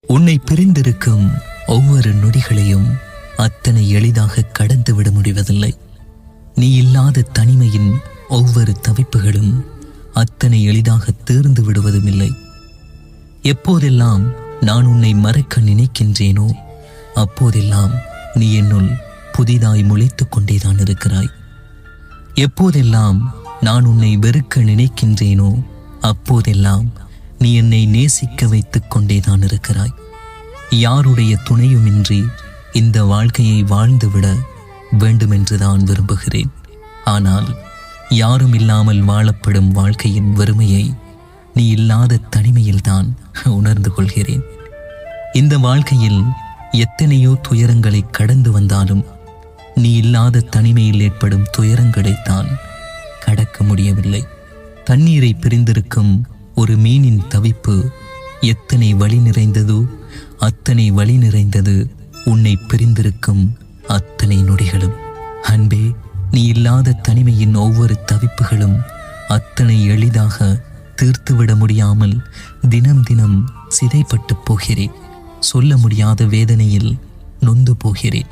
உன்னை பிரிந்திருக்கும் ஒவ்வொரு நொடிகளையும் அத்தனை எளிதாக கடந்துவிட முடிவதில்லை. நீ இல்லாத தனிமையின் ஒவ்வொரு தவிப்புகளும் அத்தனை எளிதாக தீர்ந்து விடுவதும் இல்லை. எப்போதெல்லாம் நான் உன்னை மறக்க நினைக்கின்றேனோ அப்போதெல்லாம் நீ என்னுள் புதிதாய் முளைத்துக் கொண்டேதான் இருக்கிறாய். எப்போதெல்லாம் நான் உன்னை வெறுக்க நினைக்கின்றேனோ அப்போதெல்லாம் நீ என்னை நேசிக்க வைத்துக் கொண்டேதான் இருக்கிறாய். யாருடைய துணையுமின்றி இந்த வாழ்க்கையை வாழ்ந்துவிட வேண்டுமென்றுதான் விரும்புகிறேன். ஆனால் யாரும் இல்லாமல் வாழப்படும் வாழ்க்கையின் வறுமையை நீ இல்லாத தனிமையில்தான் உணர்ந்து கொள்கிறேன். இந்த வாழ்க்கையில் எத்தனையோ துயரங்களை கடந்து வந்தாலும் நீ இல்லாத தனிமையில் ஏற்படும் துயரங்களைத்தான் கடக்க முடியவில்லை. தண்ணீரை பிரிந்திருக்கும் ஒரு மீனின் தவிப்பு எத்தனை வலி நிறைந்ததோ அத்தனை வலி நிறைந்தது உன்னை பிரிந்திருக்கும் அத்தனை நொடிகளும். அன்பே, நீ இல்லாத தனிமையின் ஒவ்வொரு தவிப்புகளும் அத்தனை எளிதாக தீர்த்துவிட முடியாமல் தினம் தினம் சிதைப்பட்டு போகிறேன். சொல்ல முடியாத வேதனையில் நொந்து போகிறேன்.